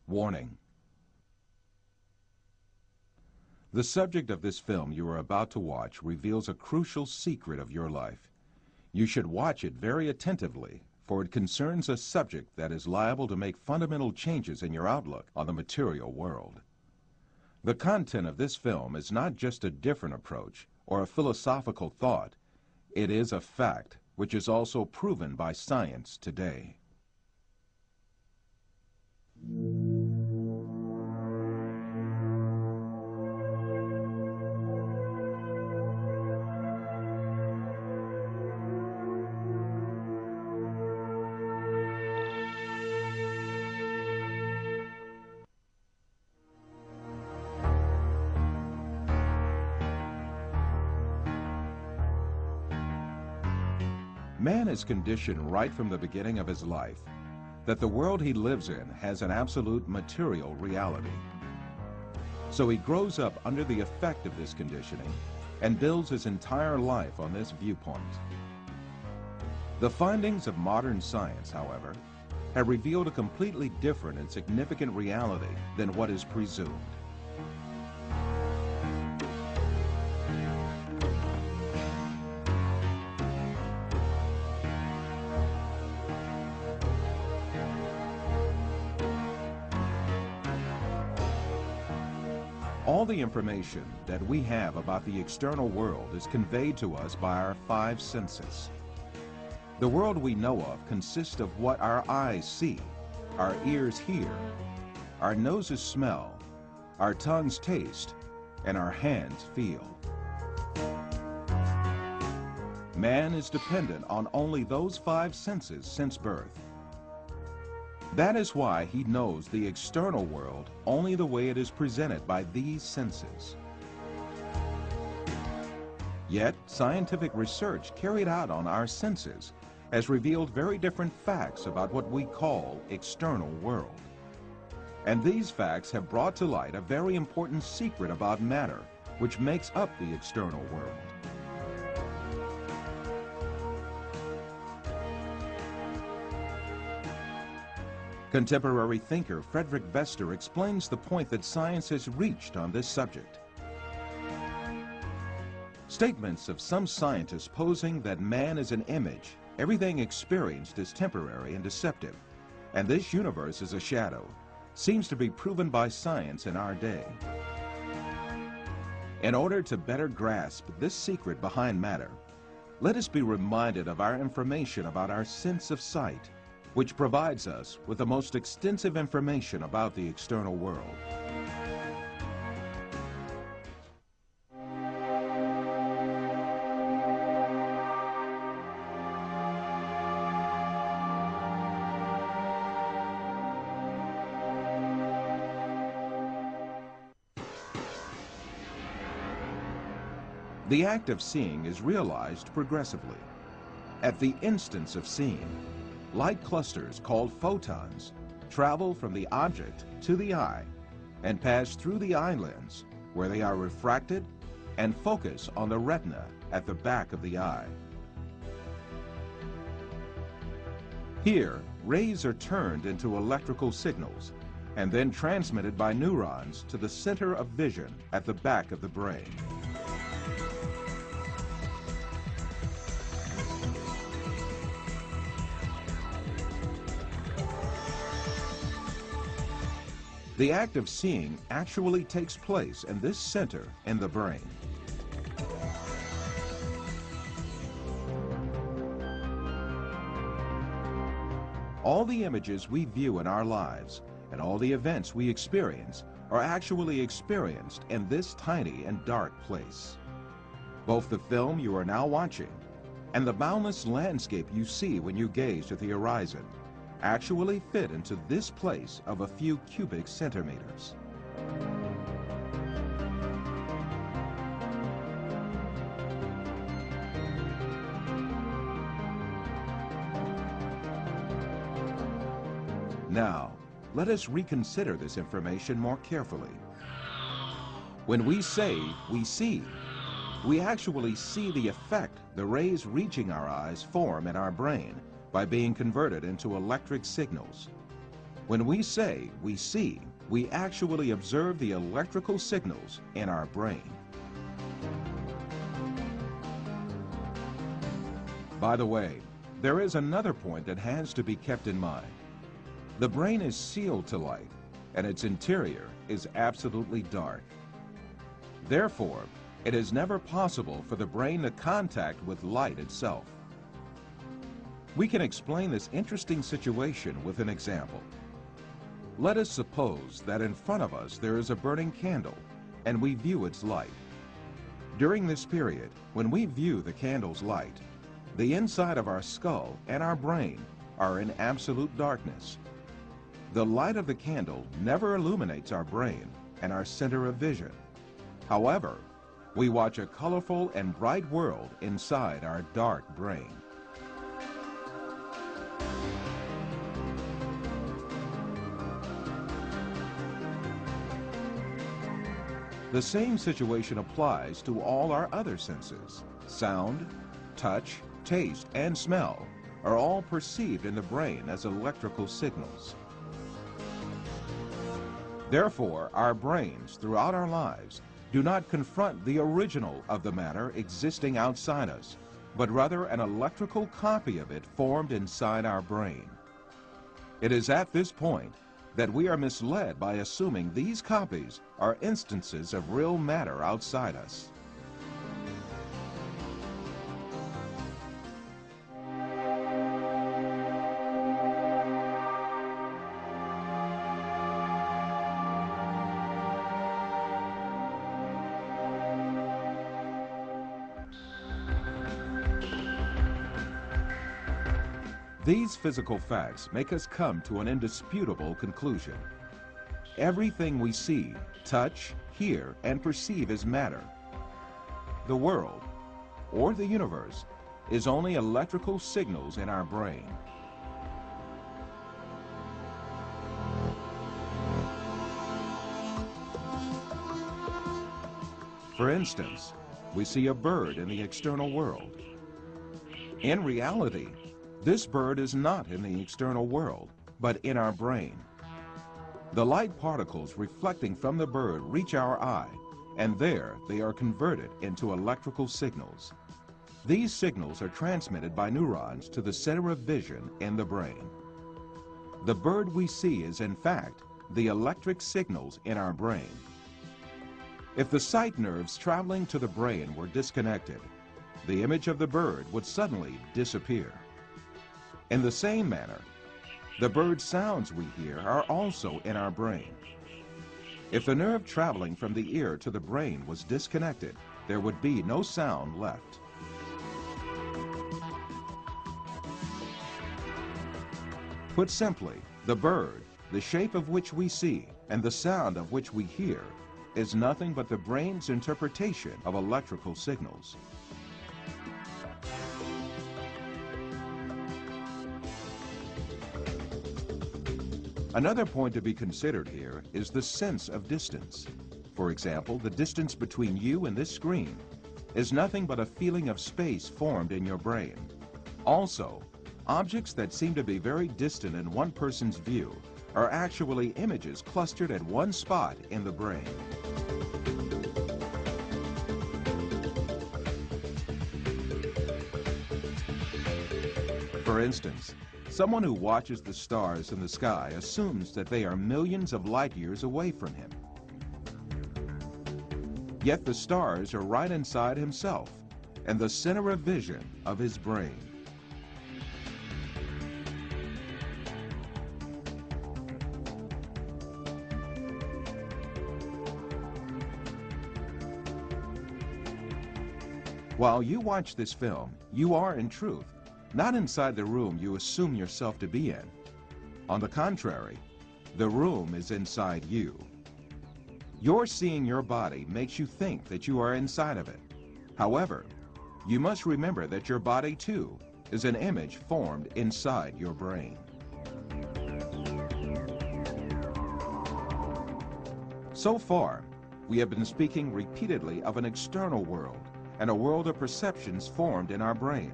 Warning. The subject of this film you are about to watch reveals a crucial secret of your life. You should watch it very attentively, for it concerns a subject that is liable to make fundamental changes in your outlook on the material world. The content of this film is not just a different approach or a philosophical thought. It is a fact, which is also proven by science today. Man is conditioned right from the beginning of his life that the world he lives in has an absolute material reality. So he grows up under the effect of this conditioning and builds his entire life on this viewpoint. The findings of modern science, however, have revealed a completely different and significant reality than what is presumed. All the information that we have about the external world is conveyed to us by our five senses. The world we know of consists of what our eyes see, our ears hear, our noses smell, our tongues taste, and our hands feel. Man is dependent on only those five senses since birth. That is why he knows the external world only the way it is presented by these senses. Yet, scientific research carried out on our senses has revealed very different facts about what we call external world. And these facts have brought to light a very important secret about matter, which makes up the external world. Contemporary thinker Frederick Vester explains the point that science has reached on this subject. Statements of some scientists posing that man is an image, everything experienced is temporary and deceptive, and this universe is a shadow, seems to be proven by science in our day. In order to better grasp this secret behind matter, let us be reminded of our information about our sense of sight, which provides us with the most extensive information about the external world. The act of seeing is realized progressively. At the instance of seeing, light clusters called photons travel from the object to the eye and pass through the eye lens, where they are refracted and focus on the retina at the back of the eye. Here, rays are turned into electrical signals and then transmitted by neurons to the center of vision at the back of the brain. The act of seeing actually takes place in this center in the brain. All the images we view in our lives and all the events we experience are actually experienced in this tiny and dark place. Both the film you are now watching and the boundless landscape you see when you gaze at the horizon actually fit into this place of a few cubic centimeters. Now, let us reconsider this information more carefully. When we say we see, we actually see the effect the rays reaching our eyes form in our brain by being converted into electric signals. When we say we see, we actually observe the electrical signals in our brain. By the way, there is another point that has to be kept in mind. The brain is sealed to light, and its interior is absolutely dark. Therefore, it is never possible for the brain to contact with light itself. We can explain this interesting situation with an example. Let us suppose that in front of us there is a burning candle, and we view its light. During this period, when we view the candle's light, the inside of our skull and our brain are in absolute darkness. The light of the candle never illuminates our brain and our center of vision. However, we watch a colorful and bright world inside our dark brain. The same situation applies to all our other senses. Sound, touch, taste, and smell are all perceived in the brain as electrical signals. Therefore, our brains throughout our lives do not confront the original of the matter existing outside us, but rather an electrical copy of it formed inside our brain. It is at this point that we are misled by assuming these copies are instances of real matter outside us. These physical facts make us come to an indisputable conclusion. Everything we see, touch, hear, and perceive is matter. The world, or the universe, is only electrical signals in our brain. For instance, we see a bird in the external world. In reality, this bird is not in the external world, but in our brain. The light particles reflecting from the bird reach our eye, and there they are converted into electrical signals. These signals are transmitted by neurons to the center of vision in the brain. The bird we see is, in fact, the electric signals in our brain. If the sight nerves traveling to the brain were disconnected, the image of the bird would suddenly disappear. In the same manner, the bird sounds we hear are also in our brain. If the nerve traveling from the ear to the brain was disconnected, there would be no sound left. Put simply, the bird, the shape of which we see, and the sound of which we hear, is nothing but the brain's interpretation of electrical signals. Another point to be considered here is the sense of distance. For example, the distance between you and this screen is nothing but a feeling of space formed in your brain. Also, objects that seem to be very distant in one person's view are actually images clustered at one spot in the brain. For instance, someone who watches the stars in the sky assumes that they are millions of light years away from him. Yet the stars are right inside himself and the center of vision of his brain. While you watch this film, you are in truth not inside the room you assume yourself to be in. On the contrary, the room is inside you. Your seeing your body makes you think that you are inside of it. However, you must remember that your body, too, is an image formed inside your brain. So far, we have been speaking repeatedly of an external world and a world of perceptions formed in our brain,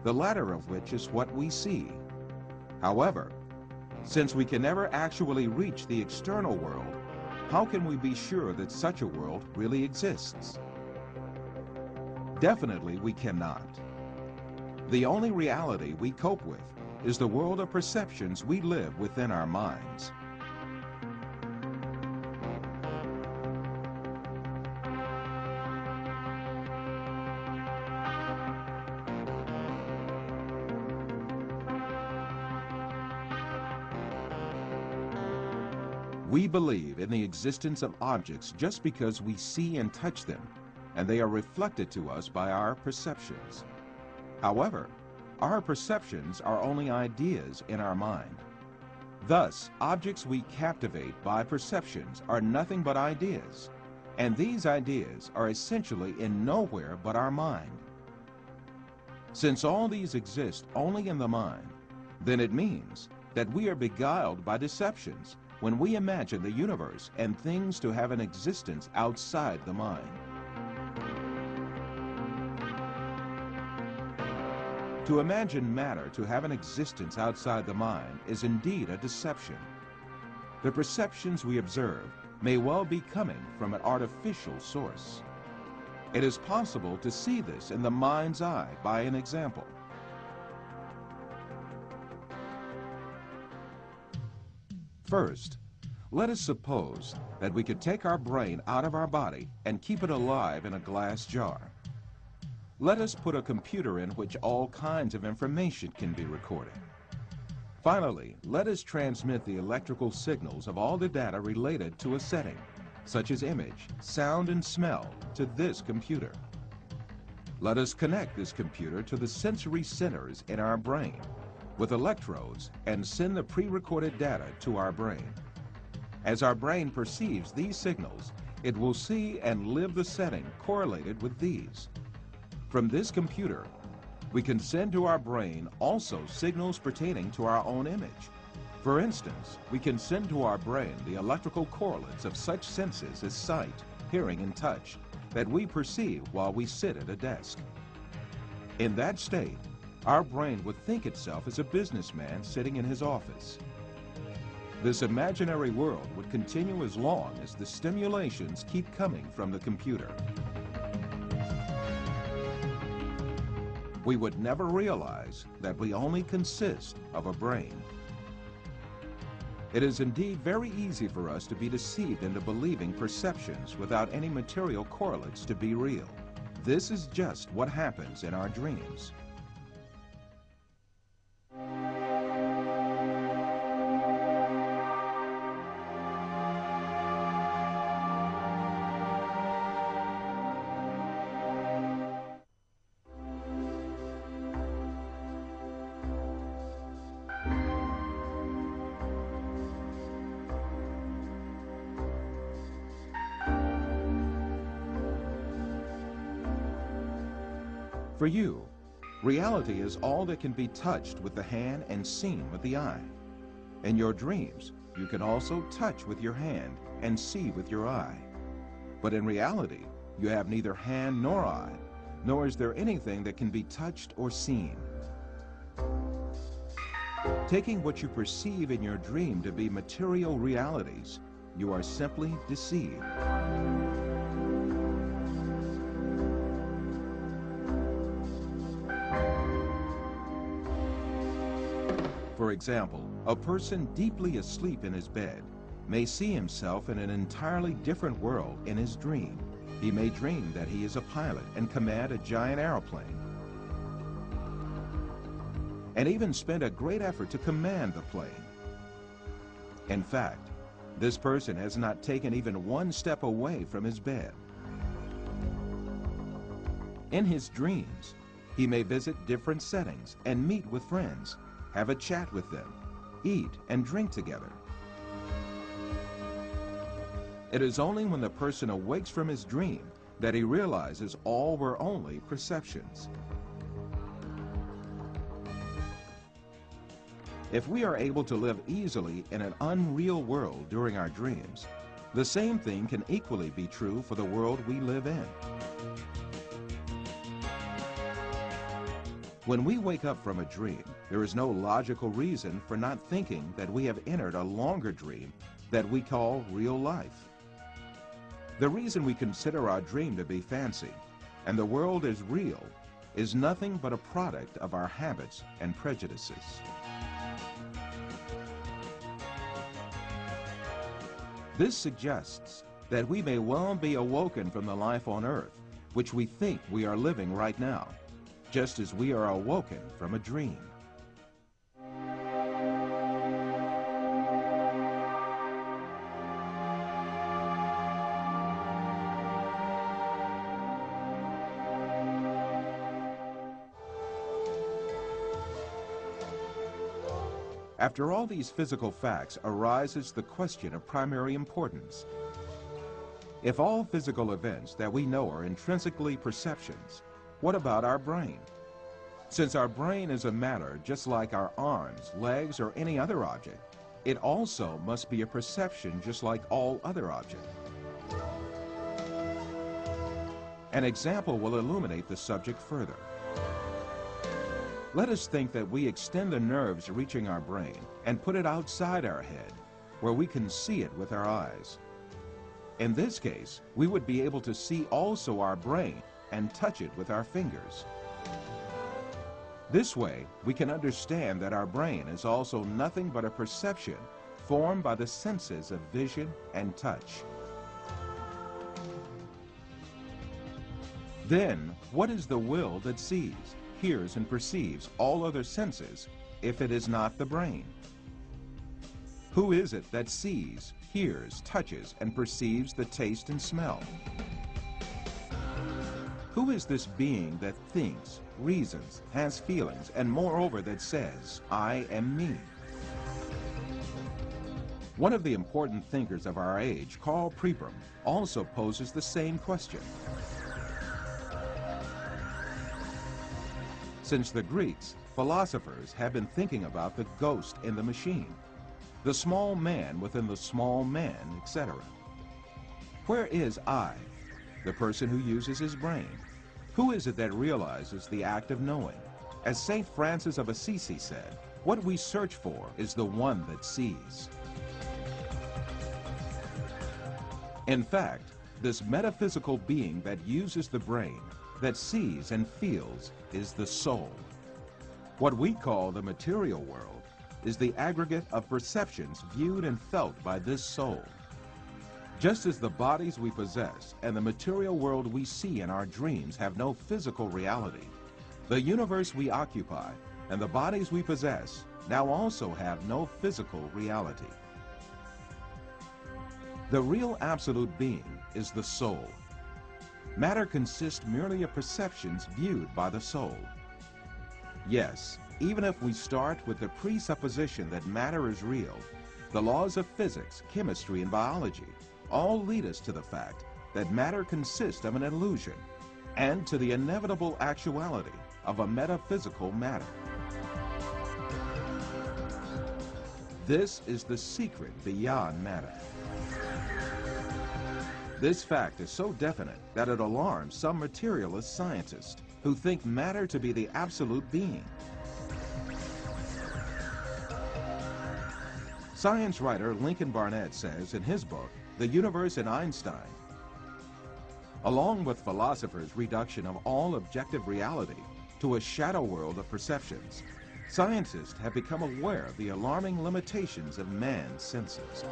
the latter of which is what we see. However, Since we can never actually reach the external world, how can we be sure that such a world really exists? Definitely we cannot. The only reality we cope with is the world of perceptions we live within our minds. We believe in the existence of objects just because we see and touch them, and they are reflected to us by our perceptions. However, our perceptions are only ideas in our mind. Thus, objects we captivate by perceptions are nothing but ideas, and these ideas are essentially in nowhere but our mind. Since all these exist only in the mind, then it means that we are beguiled by deceptions when we imagine the universe and things to have an existence outside the mind. To imagine matter to have an existence outside the mind is indeed a deception. The perceptions we observe may well be coming from an artificial source. It is possible to see this in the mind's eye by an example. First, let us suppose that we could take our brain out of our body and keep it alive in a glass jar. Let us put a computer in which all kinds of information can be recorded. Finally, let us transmit the electrical signals of all the data related to a setting, such as image, sound, and smell, to this computer. Let us connect this computer to the sensory centers in our brain with electrodes and send the pre-recorded data to our brain. As our brain perceives these signals, it will see and live the setting correlated with these. From this computer, we can send to our brain also signals pertaining to our own image. For instance, we can send to our brain the electrical correlates of such senses as sight, hearing, and touch that we perceive while we sit at a desk. In that state, our brain would think itself as a businessman sitting in his office. This imaginary world would continue as long as the stimulations keep coming from the computer. We would never realize that we only consist of a brain. It is indeed very easy for us to be deceived into believing perceptions without any material correlates to be real. This is just what happens in our dreams. For you, reality is all that can be touched with the hand and seen with the eye. In your dreams, you can also touch with your hand and see with your eye. But in reality, you have neither hand nor eye, nor is there anything that can be touched or seen. Taking what you perceive in your dream to be material realities, you are simply deceived. For example, a person deeply asleep in his bed may see himself in an entirely different world in his dream. He may dream that he is a pilot and command a giant airplane, and even spend a great effort to command the plane. In fact, this person has not taken even one step away from his bed. In his dreams, he may visit different settings and meet with friends, have a chat with them, eat and drink together. It is only when the person awakes from his dream that he realizes all were only perceptions. If we are able to live easily in an unreal world during our dreams, the same thing can equally be true for the world we live in. When we wake up from a dream, there is no logical reason for not thinking that we have entered a longer dream that we call real life. The reason we consider our dream to be fancy and the world as real is nothing but a product of our habits and prejudices. This suggests that we may well be awoken from the life on earth, which we think we are living right now, just as we are awoken from a dream. After all these physical facts arises the question of primary importance. If all physical events that we know are intrinsically perceptions, what about our brain? Since our brain is a matter just like our arms, legs, or any other object, it also must be a perception just like all other objects. An example will illuminate the subject further. Let us think that we extend the nerves reaching our brain and put it outside our head, where we can see it with our eyes. In this case, we would be able to see also our brain and touch it with our fingers. This way, we can understand that our brain is also nothing but a perception formed by the senses of vision and touch. Then, what is the will that sees, hears, and perceives all other senses if it is not the brain? Who is it that sees, hears, touches, and perceives the taste and smell? Who is this being that thinks, reasons, has feelings, and moreover that says, I am me? One of the important thinkers of our age, Karl Popper, also poses the same question. Since the Greeks, philosophers have been thinking about the ghost in the machine, the small man within the small man, etc. Where is I, the person who uses his brain? Who is it that realizes the act of knowing? As St. Francis of Assisi said, what we search for is the one that sees. In fact, this metaphysical being that uses the brain, that sees and feels, is the soul. What we call the material world is the aggregate of perceptions viewed and felt by this soul. Just as the bodies we possess and the material world we see in our dreams have no physical reality, the universe we occupy and the bodies we possess now also have no physical reality. The real absolute being is the soul. Matter consists merely of perceptions viewed by the soul. Yes, even if we start with the presupposition that matter is real, the laws of physics, chemistry, and biology all lead us to the fact that matter consists of an illusion and to the inevitable actuality of a metaphysical matter. This is the secret beyond matter. This fact is so definite that it alarms some materialist scientists who think matter to be the absolute being. Science writer Lincoln Barnett says in his book, The Universe and Einstein, along with philosophers' reduction of all objective reality to a shadow world of perceptions, scientists have become aware of the alarming limitations of man's senses.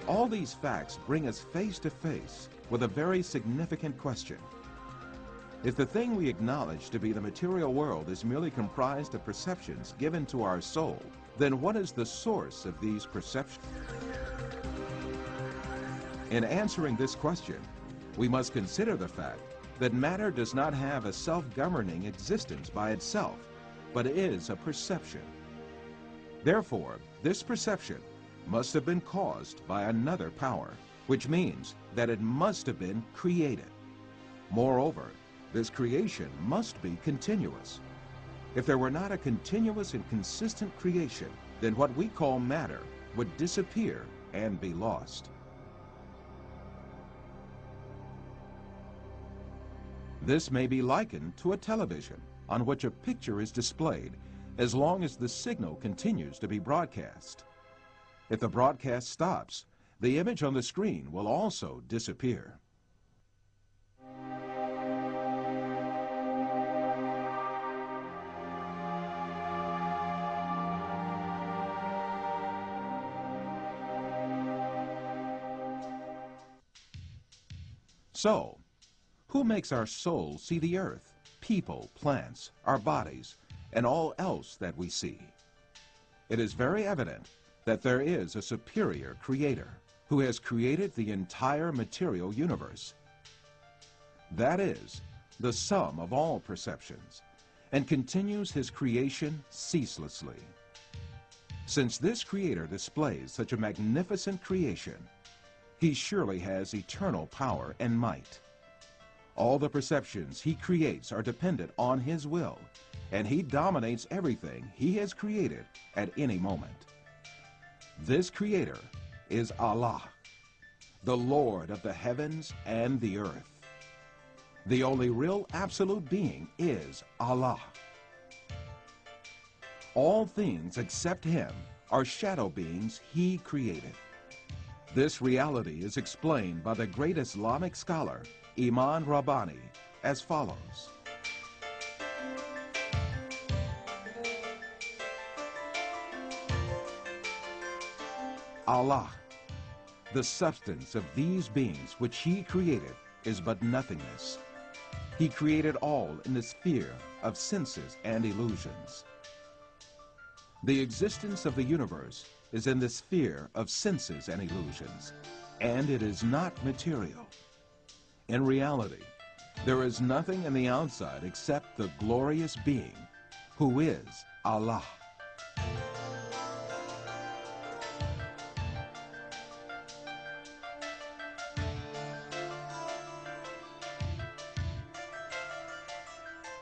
All these facts bring us face to face with a very significant question. If the thing we acknowledge to be the material world is merely comprised of perceptions given to our soul, then what is the source of these perceptions? In answering this question, we must consider the fact that matter does not have a self-governing existence by itself, but is a perception. Therefore, this perception must have been caused by another power, which means that it must have been created. Moreover, this creation must be continuous. If there were not a continuous and consistent creation, then what we call matter would disappear and be lost. This may be likened to a television on which a picture is displayed as long as the signal continues to be broadcast. If the broadcast stops, the image on the screen will also disappear. So, who makes our soul see the earth, people, plants, our bodies, and all else that we see? It is very evident that there is a superior creator who has created the entire material universe. That is, the sum of all perceptions, and continues his creation ceaselessly. Since this creator displays such a magnificent creation, he surely has eternal power and might. All the perceptions he creates are dependent on his will, and he dominates everything he has created at any moment. This creator is Allah, the Lord of the heavens and the earth. The only real absolute being is Allah. All things except him are shadow beings he created. This reality is explained by the great Islamic scholar, Imam Rabbani, as follows. Allah, the substance of these beings which he created, is but nothingness. He created all in the sphere of senses and illusions. The existence of the universe is in the sphere of senses and illusions, and it is not material. In reality, there is nothing in the outside except the glorious being, who is Allah.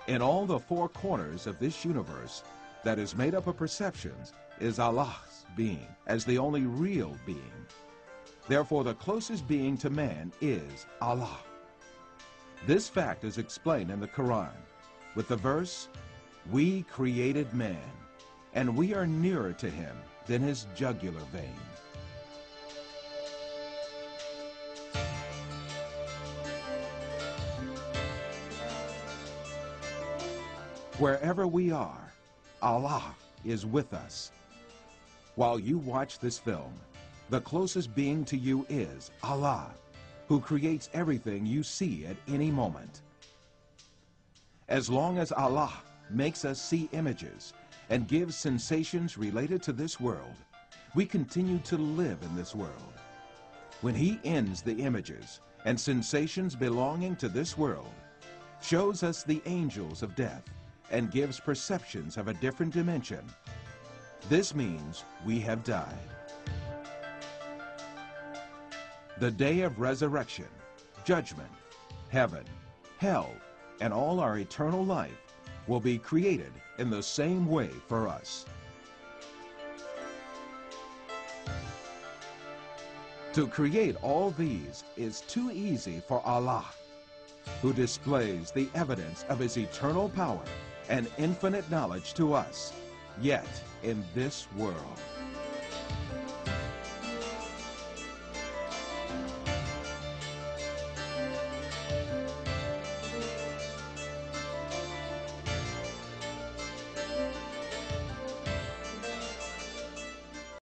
In all the four corners of this universe that is made up of perceptions is Allah's being as the only real being. Therefore, the closest being to man is Allah. This fact is explained in the Quran with the verse, "We created man, and we are nearer to him than his jugular vein." Wherever we are, Allah is with us. While you watch this film, the closest being to you is Allah, who creates everything you see at any moment. As long as Allah makes us see images and gives sensations related to this world, we continue to live in this world. When he ends the images and sensations belonging to this world, shows us the angels of death, and gives perceptions of a different dimension, this means we have died. The day of resurrection, judgment, heaven, hell, and all our eternal life will be created in the same way for us. To create all these is too easy for Allah, who displays the evidence of his eternal power and infinite knowledge to us, yet in this world.